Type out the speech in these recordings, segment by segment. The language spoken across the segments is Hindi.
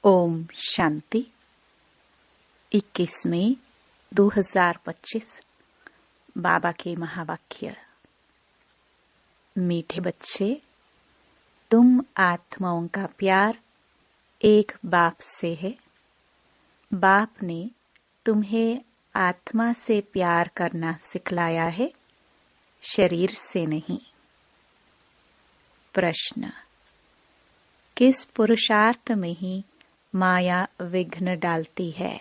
ओम शांति। 21 मई 2025। बाबा के महावाक्य। मीठे बच्चे, तुम आत्माओं का प्यार एक बाप से है। बाप ने तुम्हें आत्मा से प्यार करना सिखलाया है, शरीर से नहीं। प्रश्न: किस पुरुषार्थ में ही माया विघ्न डालती है?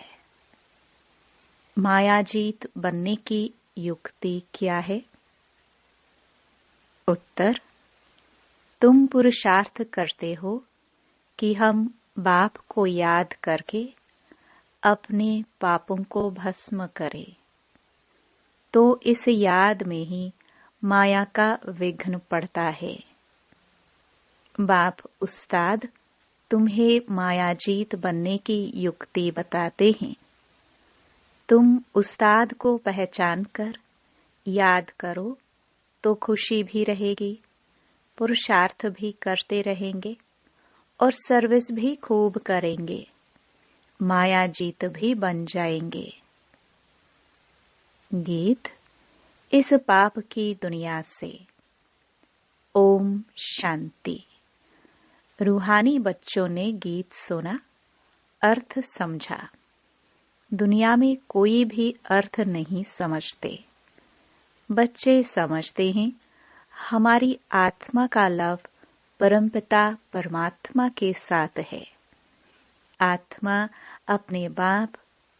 मायाजीत बनने की युक्ति क्या है? उत्तर: तुम पुरुषार्थ करते हो कि हम बाप को याद करके अपने पापों को भस्म करें, तो इस याद में ही माया का विघ्न पड़ता है। बाप उस्ताद तुम्हें मायाजीत बनने की युक्ति बताते हैं। तुम उस्ताद को पहचान कर याद करो तो खुशी भी रहेगी, पुरुषार्थ भी करते रहेंगे और सर्विस भी खूब करेंगे, मायाजीत भी बन जाएंगे। गीत इस पाप की दुनिया से। ओम शांति। रूहानी बच्चों ने गीत सुना, अर्थ समझा। दुनिया में कोई भी अर्थ नहीं समझते। बच्चे समझते हैं हमारी आत्मा का लव परमपिता परमात्मा के साथ है। आत्मा अपने बाप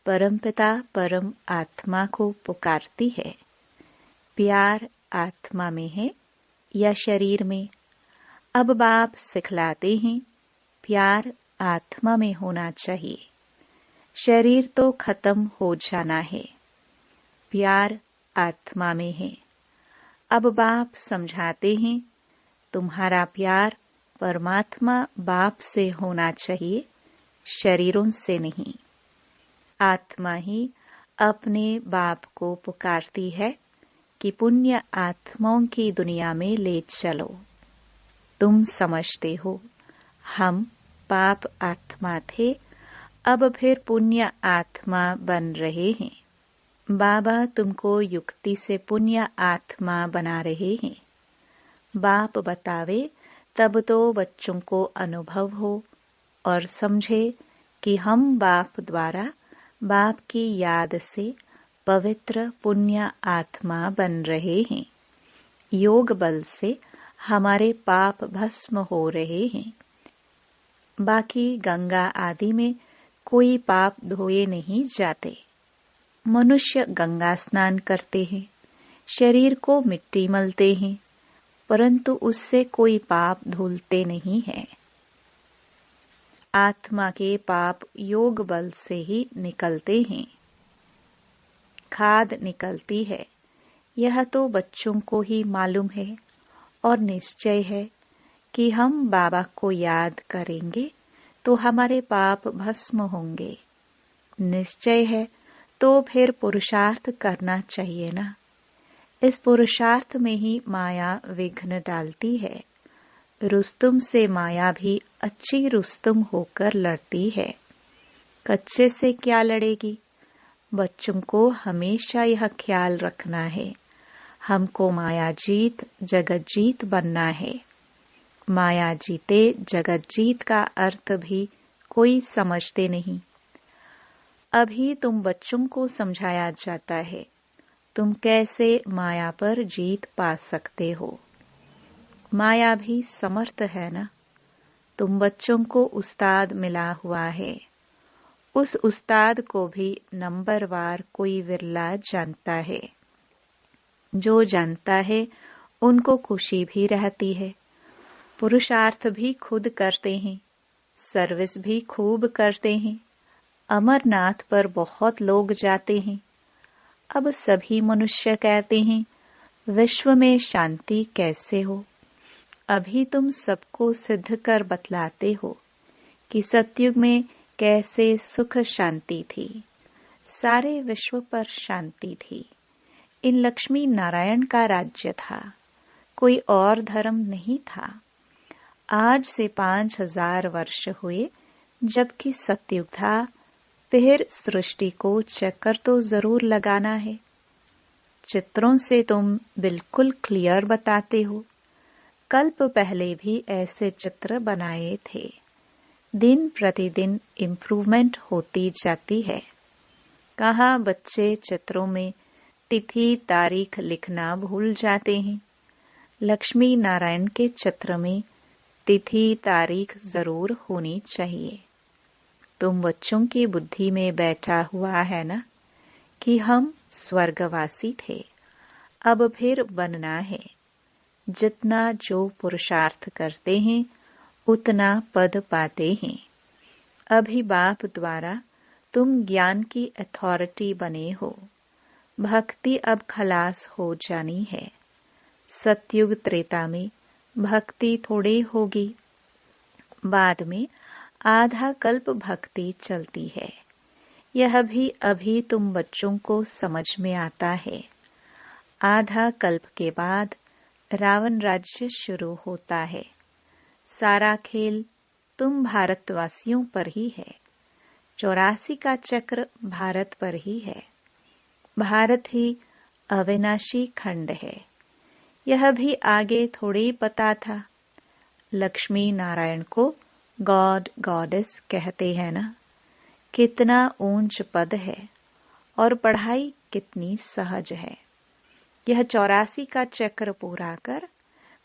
परमपिता परम आत्मा को पुकारती है। प्यार आत्मा में है या शरीर में? अब बाप सिखलाते हैं प्यार आत्मा में होना चाहिए, शरीर तो खत्म हो जाना है। प्यार आत्मा में है। अब बाप समझाते हैं तुम्हारा प्यार परमात्मा बाप से होना चाहिए, शरीरों से नहीं। आत्मा ही अपने बाप को पुकारती है कि पुण्य आत्माओं की दुनिया में ले चलो। तुम समझते हो हम पाप आत्मा थे, अब फिर पुण्य आत्मा बन रहे हैं। बाबा तुमको युक्ति से पुण्य आत्मा बना रहे हैं। बाप बतावे तब तो बच्चों को अनुभव हो और समझे कि हम बाप द्वारा बाप की याद से पवित्र पुण्य आत्मा बन रहे हैं। योग बल से हमारे पाप भस्म हो रहे हैं। बाकी गंगा आदि में कोई पाप धोए नहीं जाते। मनुष्य गंगा स्नान करते हैं, शरीर को मिट्टी मलते हैं, परंतु उससे कोई पाप धुलते नहीं है। आत्मा के पाप योग बल से ही निकलते हैं। खाद निकलती है, यह तो बच्चों को ही मालूम है और निश्चय है कि हम बाबा को याद करेंगे तो हमारे पाप भस्म होंगे। निश्चय है तो फिर पुरुषार्थ करना चाहिए ना। इस पुरुषार्थ में ही माया विघ्न डालती है। रुस्तुम से माया भी अच्छी रुस्तुम होकर लड़ती है। कच्चे से क्या लड़ेगी? बच्चों को हमेशा यह ख्याल रखना है, हमको माया जीत जगत जीत बनना है। माया जीते जगत जीत का अर्थ भी कोई समझते नहीं। अभी तुम बच्चों को समझाया जाता है तुम कैसे माया पर जीत पा सकते हो। माया भी समर्थ है ना। तुम बच्चों को उस्ताद मिला हुआ है। उस उस्ताद को भी नंबरवार कोई विरला जानता है। जो जानता है उनको खुशी भी रहती है। पुरुषार्थ भी खुद करते हैं, सर्विस भी खूब करते हैं। अमरनाथ पर बहुत लोग जाते हैं। अब सभी मनुष्य कहते हैं विश्व में शांति कैसे हो? अभी तुम सबको सिद्ध कर बतलाते हो कि सतयुग में कैसे सुख शांति थी, सारे विश्व पर शांति थी। इन लक्ष्मी नारायण का राज्य था, कोई और धर्म नहीं था। आज से 5000 वर्ष हुए जबकि सतयुग था, फिर सृष्टि को चक्कर तो जरूर लगाना है। चित्रों से तुम बिल्कुल क्लियर बताते हो। कल्प पहले भी ऐसे चित्र बनाए थे। दिन प्रतिदिन इम्प्रूवमेंट होती जाती है। कहाँ बच्चे चित्रों में तिथि तारीख लिखना भूल जाते हैं। लक्ष्मी नारायण के चित्र में तिथि तारीख जरूर होनी चाहिए। तुम बच्चों की बुद्धि में बैठा हुआ है ना कि हम स्वर्गवासी थे, अब फिर बनना है। जितना जो पुरुषार्थ करते हैं उतना पद पाते हैं। अभी बाप द्वारा तुम ज्ञान की अथॉरिटी बने हो। भक्ति अब खलास हो जानी है। सतयुग त्रेता में भक्ति थोड़ी होगी। बाद में आधा कल्प भक्ति चलती है। यह भी अभी तुम बच्चों को समझ में आता है। आधा कल्प के बाद रावण राज्य शुरू होता है। सारा खेल तुम भारतवासियों पर ही है। 84 का चक्र भारत पर ही है। भारत ही अविनाशी खंड है। यह भी आगे थोड़ी पता था। लक्ष्मी नारायण को गॉड गॉडेस कहते हैं ना। कितना ऊंच पद है और पढ़ाई कितनी सहज है। यह 84 का चक्र पूरा कर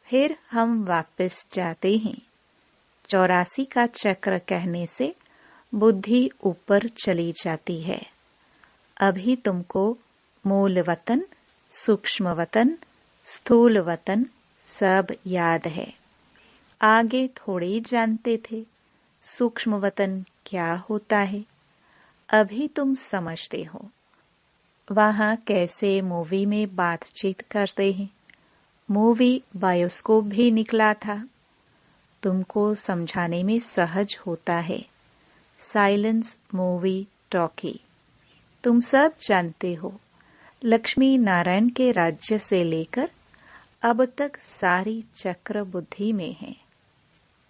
फिर हम वापस जाते हैं। 84 का चक्र कहने से बुद्धि ऊपर चली जाती है। अभी तुमको मूल वतन, सूक्ष्म वतन, स्थूल वतन सब याद है। आगे थोड़े जानते थे सूक्ष्म वतन क्या होता है। अभी तुम समझते हो। वहां कैसे मूवी में बातचीत करते हैं। मूवी बायोस्कोप भी निकला था। तुमको समझाने में सहज होता है। साइलेंस मूवी टॉकी तुम सब जानते हो। लक्ष्मी नारायण के राज्य से लेकर अब तक सारी चक्र बुद्धि में है।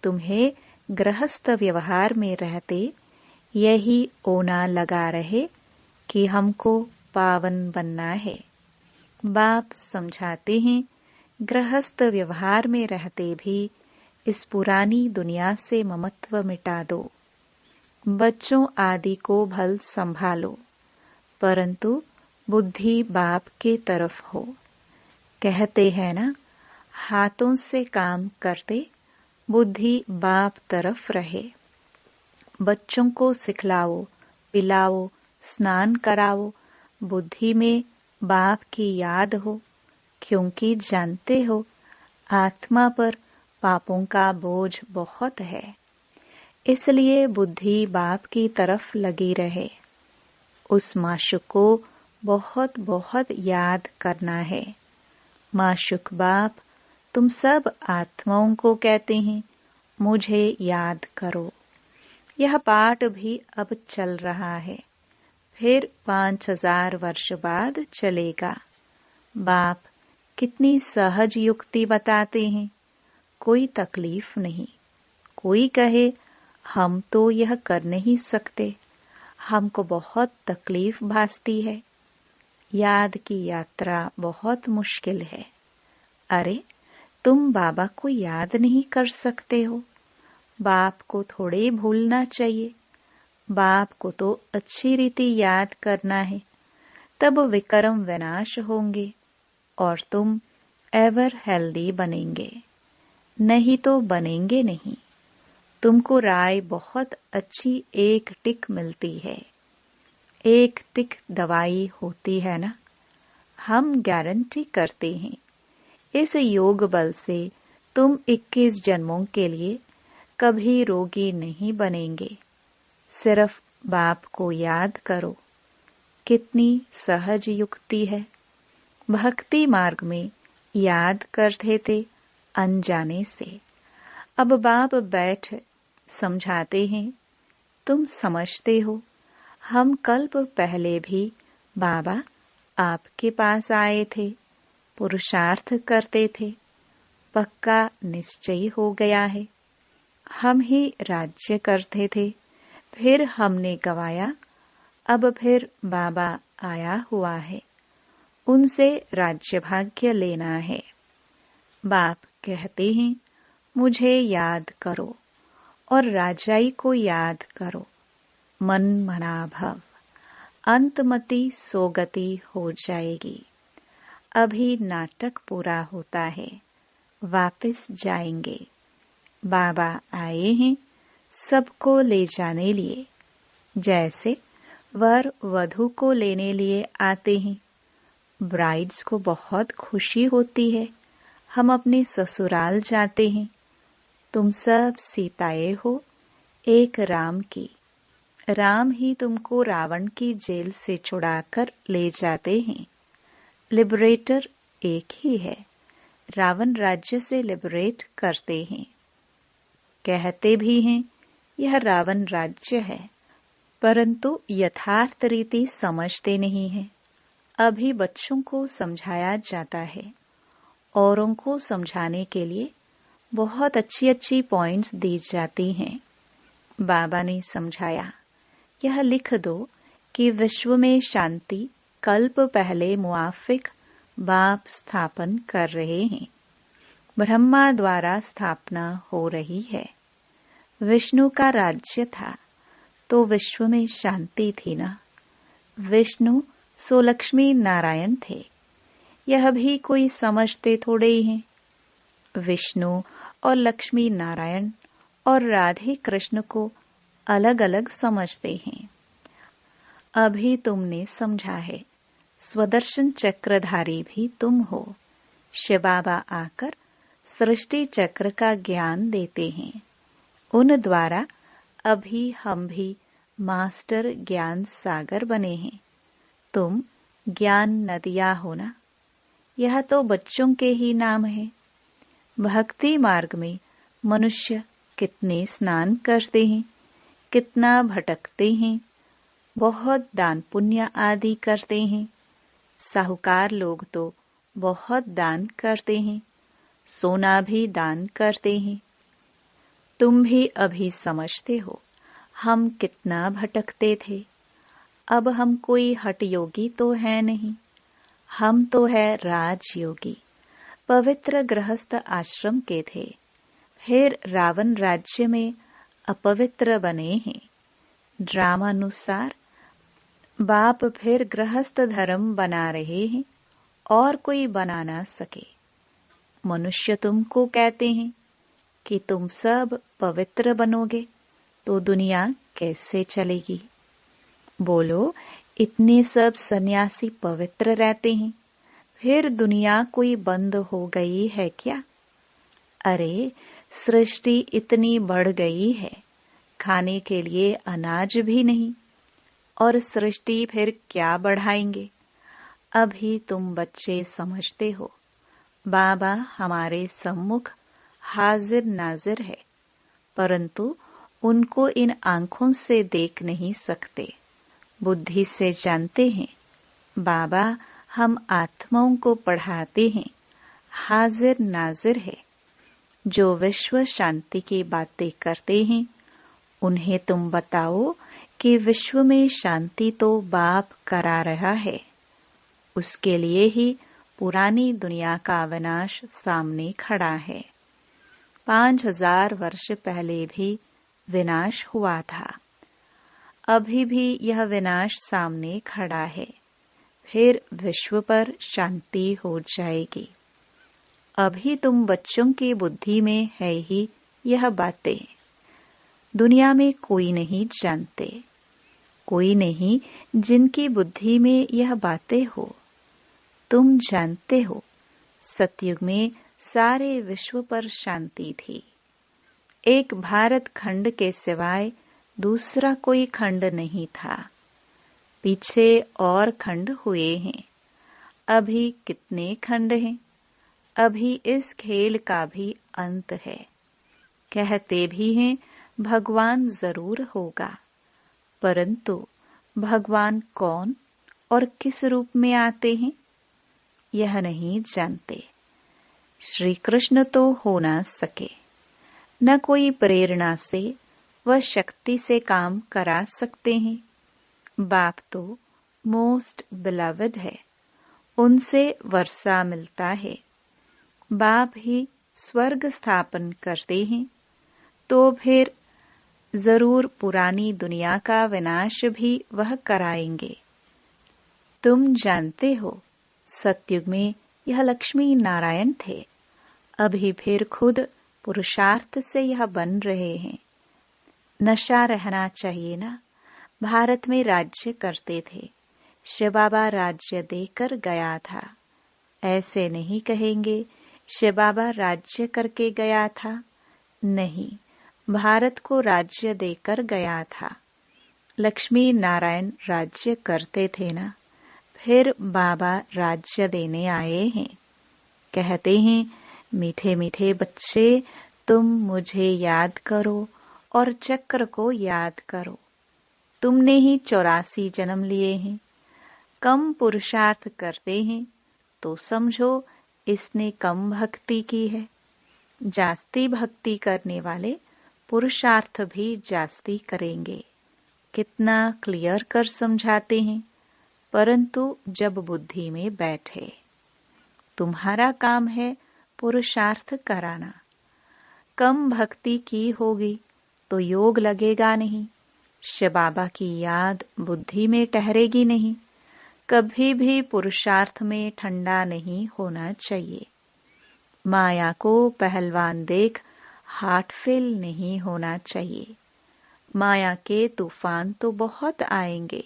तुम्हें गृहस्थ व्यवहार में रहते यही ओना लगा रहे कि हमको पावन बनना है। बाप समझाते हैं गृहस्थ व्यवहार में रहते भी इस पुरानी दुनिया से ममत्व मिटा दो। बच्चों आदि को भल संभालो, परंतु बुद्धि बाप के तरफ हो। कहते हैं ना, हाथों से काम करते बुद्धि बाप तरफ रहे। बच्चों को सिखलाओ, पिलाओ, स्नान कराओ, बुद्धि में बाप की याद हो, क्योंकि जानते हो आत्मा पर पापों का बोझ बहुत है। इसलिए बुद्धि बाप की तरफ लगी रहे। उस माशुक को बहुत बहुत याद करना है। माशुक बाप तुम सब आत्माओं को कहते हैं, मुझे याद करो। यह पाठ भी अब चल रहा है, फिर 5000 वर्ष बाद चलेगा। बाप कितनी सहज युक्ति बताते हैं। कोई तकलीफ नहीं। कोई कहे हम तो यह कर नहीं सकते, हमको बहुत तकलीफ भासती है। याद की यात्रा बहुत मुश्किल है। अरे तुम बाबा को याद नहीं कर सकते हो। बाप को थोड़े भूलना चाहिए। बाप को तो अच्छी रीति याद करना है, तब विक्रम विनाश होंगे और तुम एवर हेल्दी बनेंगे। नहीं तो बनेंगे नहीं। तुमको राय बहुत अच्छी एक टिक मिलती है। एक टिक दवाई होती है ना। हम गारंटी करते हैं इस योग बल से तुम 21 जन्मों के लिए कभी रोगी नहीं बनेंगे। सिर्फ बाप को याद करो। कितनी सहज युक्ति है। भक्ति मार्ग में याद करते थे अनजाने से। अब बाप बैठ समझाते हैं। तुम समझते हो, हम कल्प पहले भी बाबा आपके पास आए थे, पुरुषार्थ करते थे। पक्का निश्चय हो गया है। हम ही राज्य करते थे, फिर हमने गवाया, अब फिर बाबा आया हुआ है, उनसे राज्य भाग्य लेना है। बाप कहते हैं, मुझे याद करो और राजाई को याद करो। मन मना भव, अंतमति सोगति हो जाएगी। अभी नाटक पूरा होता है, वापस जाएंगे। बाबा आए हैं सबको ले जाने लिए, जैसे वर वधू को लेने लिए आते हैं। ब्राइड्स को बहुत खुशी होती है, हम अपने ससुराल जाते हैं। तुम सब सीताएं हो एक राम की। राम ही तुमको रावण की जेल से छुड़ाकर ले जाते हैं। लिबरेटर एक ही है, रावण राज्य से लिबरेट करते हैं। कहते भी हैं यह रावण राज्य है, परंतु यथार्थ रीति समझते नहीं हैं। अभी बच्चों को समझाया जाता है। औरों को समझाने के लिए बहुत अच्छी अच्छी पॉइंट्स दी जाती हैं। बाबा ने समझाया, यह लिख दो कि विश्व में शांति कल्प पहले मुआफिक बाप स्थापन कर रहे हैं। ब्रह्मा द्वारा स्थापना हो रही है। विष्णु का राज्य था तो विश्व में शांति थी ना। विष्णु सो लक्ष्मी नारायण थे, यह भी कोई समझते थोड़े ही हैं। विष्णु और लक्ष्मी नारायण और राधे कृष्ण को अलग अलग समझते हैं। अभी तुमने समझा है, स्वदर्शन चक्रधारी भी तुम हो। शिव बाबा आकर सृष्टि चक्र का ज्ञान देते हैं। उन द्वारा अभी हम भी मास्टर ज्ञान सागर बने हैं। तुम ज्ञान नदियाँ हो ना। यह तो बच्चों के ही नाम है। भक्ति मार्ग में मनुष्य कितने स्नान करते हैं, कितना भटकते हैं, बहुत दान पुण्य आदि करते हैं। साहूकार लोग तो बहुत दान करते हैं, सोना भी दान करते हैं। तुम भी अभी समझते हो हम कितना भटकते थे। अब हम कोई हठ योगी तो है नहीं, हम तो है राजयोगी। पवित्र गृहस्थ आश्रम के थे, फिर रावण राज्य में अपवित्र बने हैं। ड्रामानुसार बाप फिर गृहस्थ धर्म बना रहे हैं और कोई बना ना सके। मनुष्य तुमको कहते हैं कि तुम सब पवित्र बनोगे तो दुनिया कैसे चलेगी। बोलो, इतने सब सन्यासी पवित्र रहते हैं, फिर दुनिया कोई बंद हो गई है क्या? अरे, सृष्टि इतनी बढ़ गई है, खाने के लिए अनाज भी नहीं, और सृष्टि फिर क्या बढ़ाएंगे। अभी तुम बच्चे समझते हो, बाबा हमारे सम्मुख हाजिर नाजिर है, परंतु उनको इन आंखों से देख नहीं सकते। बुद्धि से जानते हैं बाबा हम आत्माओं को पढ़ाते हैं, हाजिर नाजिर है। जो विश्व शांति की बातें करते हैं, उन्हें तुम बताओ कि विश्व में शांति तो बाप करा रहा है। उसके लिए ही पुरानी दुनिया का विनाश सामने खड़ा है। 5000 वर्ष पहले भी विनाश हुआ था, अभी भी यह विनाश सामने खड़ा है। फिर विश्व पर शांति हो जाएगी। अभी तुम बच्चों की बुद्धि में है ही यह बातें। दुनिया में कोई नहीं जानते, कोई नहीं जिनकी बुद्धि में यह बातें हो। तुम जानते हो, सतयुग में सारे विश्व पर शांति थी। एक भारत खंड के सिवाय दूसरा कोई खंड नहीं था। पीछे और खंड हुए हैं। अभी कितने खंड हैं? अभी इस खेल का भी अंत है। कहते भी हैं भगवान जरूर होगा, परंतु भगवान कौन और किस रूप में आते हैं यह नहीं जानते। श्री कृष्ण तो हो ना सके, न कोई प्रेरणा से वह शक्ति से काम करा सकते हैं। बाप तो मोस्ट बिलवड है, उनसे वर्षा मिलता है। बाप ही स्वर्ग स्थापन करते हैं, तो फिर जरूर पुरानी दुनिया का विनाश भी वह कराएंगे। तुम जानते हो, सतयुग में यह लक्ष्मी नारायण थे, अभी फिर खुद पुरुषार्थ से यह बन रहे हैं। नशा रहना चाहिए ना। भारत में राज्य करते थे, शिव बाबा राज्य देकर गया था। ऐसे नहीं कहेंगे शिव बाबा राज्य करके गया था, नहीं, भारत को राज्य देकर गया था। लक्ष्मी नारायण राज्य करते थे ना, फिर बाबा राज्य देने आए हैं। कहते हैं, मीठे मीठे बच्चे तुम मुझे याद करो और चक्र को याद करो। तुमने ही 84 जन्म लिए हैं। कम पुरुषार्थ करते हैं तो समझो इसने कम भक्ति की है। जास्ती भक्ति करने वाले पुरुषार्थ भी जास्ती करेंगे। कितना क्लियर कर समझाते हैं, परंतु जब बुद्धि में बैठे। तुम्हारा काम है पुरुषार्थ कराना। कम भक्ति की होगी तो योग लगेगा नहीं, शिव बाबा की याद बुद्धि में ठहरेगी नहीं। कभी भी पुरुषार्थ में ठंडा नहीं होना चाहिए। माया को पहलवान देख हार्ट फेल नहीं होना चाहिए। माया के तूफान तो बहुत आएंगे।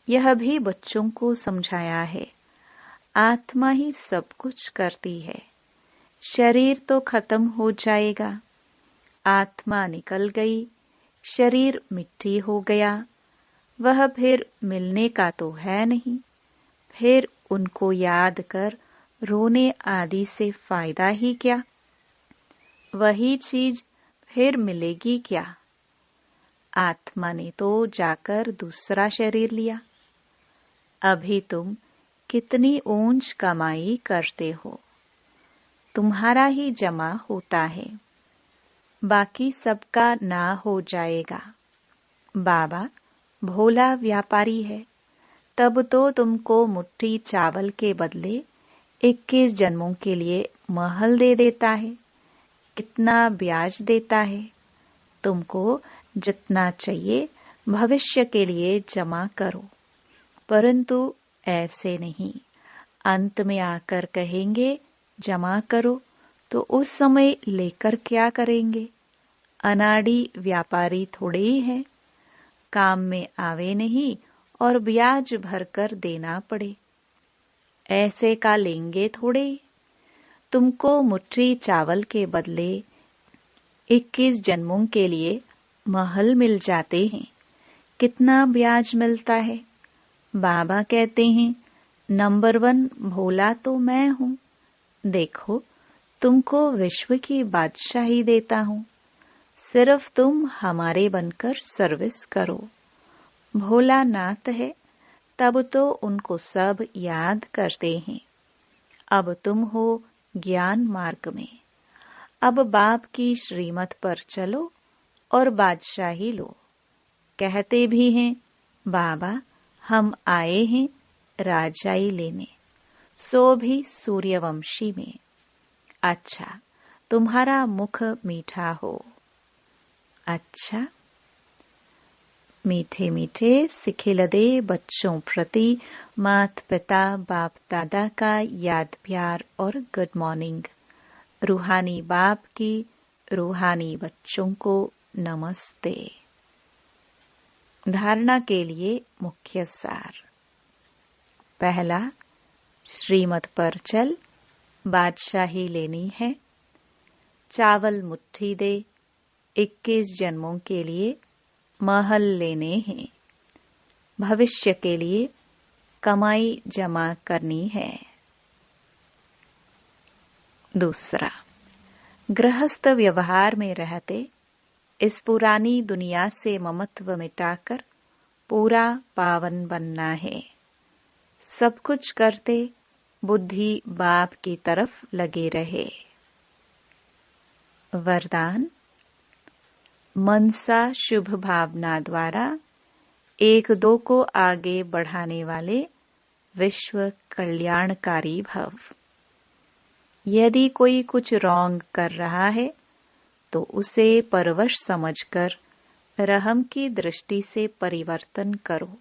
यह भी बच्चों को समझाया है। आत्मा ही सब कुछ करती है। शरीर तो खत्म हो जाएगा। आत्मा निकल गई, शरीर मिट्टी हो गया, वह फिर मिलने का तो है नहीं। फिर उनको याद कर रोने आदि से फायदा ही क्या? वही चीज फिर मिलेगी क्या? आत्मा ने तो जाकर दूसरा शरीर लिया। अभी तुम कितनी ऊंच कमाई करते हो, तुम्हारा ही जमा होता है, बाकी सबका ना हो जाएगा। बाबा भोला व्यापारी है, तब तो तुमको मुट्ठी चावल के बदले 21 जन्मों के लिए महल दे देता है। कितना ब्याज देता है। तुमको जितना चाहिए भविष्य के लिए जमा करो, परंतु ऐसे नहीं। अंत में आकर कहेंगे जमा करो, तो उस समय लेकर क्या करेंगे? अनाड़ी व्यापारी थोड़े ही है। काम में आवे नहीं और ब्याज भरकर देना पड़े। ऐसे का लेंगे थोड़े। तुमको मुट्ठी चावल के बदले 21 जन्मों के लिए महल मिल जाते हैं। कितना ब्याज मिलता है। बाबा कहते हैं, नंबर 1 भोला तो मैं हूँ। देखो, तुमको विश्व की बादशाही देता हूँ। सिर्फ तुम हमारे बनकर सर्विस करो। भोला नाथ है, तब तो उनको सब याद करते हैं। अब तुम हो ज्ञान मार्ग में। अब बाप की श्रीमत पर चलो और बादशाही लो। कहते भी हैं, बाबा हम आए हैं राजाई लेने, सो भी सूर्यवंशी में। अच्छा, तुम्हारा मुख मीठा हो। अच्छा, मीठे मीठे सिखिलदे बच्चों प्रति माता पिता बाप दादा का याद प्यार और गुड मॉर्निंग। रूहानी बाप की रूहानी बच्चों को नमस्ते। धारणा के लिए मुख्य सार। पहला, श्रीमत पर चल, बादशाही लेनी है। चावल मुट्ठी दे, 21 जन्मों के लिए महल लेने हैं। भविष्य के लिए कमाई जमा करनी है। दूसरा, गृहस्थ व्यवहार में रहते इस पुरानी दुनिया से ममत्व मिटाकर पूरा पावन बनना है। सब कुछ करते बुद्धि बाप की तरफ लगे रहे। वरदान, मनसा शुभ भावना द्वारा एक दो को आगे बढ़ाने वाले विश्व कल्याणकारी भव। यदि कोई कुछ रॉन्ग कर रहा है तो उसे परवश समझकर रहम की दृष्टि से परिवर्तन करो,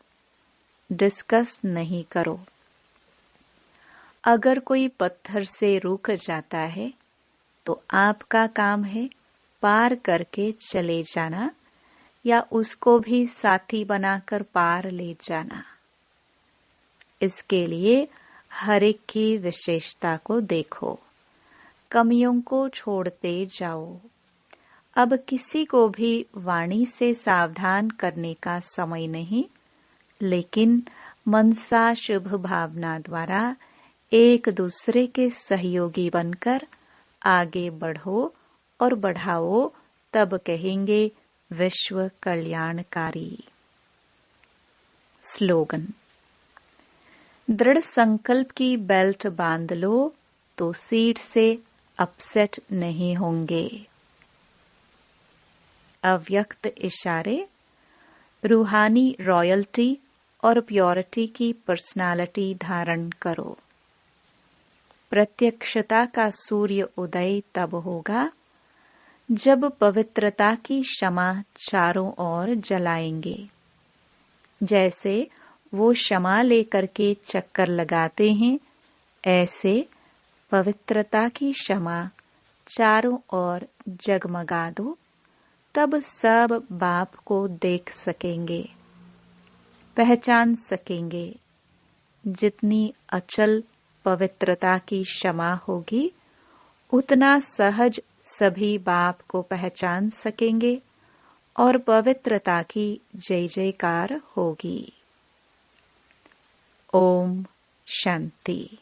डिस्कस नहीं करो। अगर कोई पत्थर से रुक जाता है तो आपका काम है पार करके चले जाना या उसको भी साथी बनाकर पार ले जाना। इसके लिए हर एक की विशेषता को देखो, कमियों को छोड़ते जाओ। अब किसी को भी वाणी से सावधान करने का समय नहीं, लेकिन मनसा शुभ भावना द्वारा एक दूसरे के सहयोगी बनकर आगे बढ़ो और बढ़ाओ, तब कहेंगे विश्व कल्याणकारी। स्लोगन। दृढ़ संकल्प की बेल्ट बांध लो तो सीट से अपसेट नहीं होंगे। अव्यक्त इशारे। रूहानी रॉयल्टी और प्योरिटी की पर्सनालिटी धारण करो। प्रत्यक्षता का सूर्य उदय तब होगा जब पवित्रता की शमा चारों ओर जलाएंगे। जैसे वो शमा लेकर के चक्कर लगाते हैं, ऐसे पवित्रता की शमा चारों ओर जगमगा दो, तब सब बाप को देख सकेंगे, पहचान सकेंगे। जितनी अचल पवित्रता की क्षमा होगी, उतना सहज सभी बाप को पहचान सकेंगे और पवित्रता की जय जयकार होगी। ओम शांति।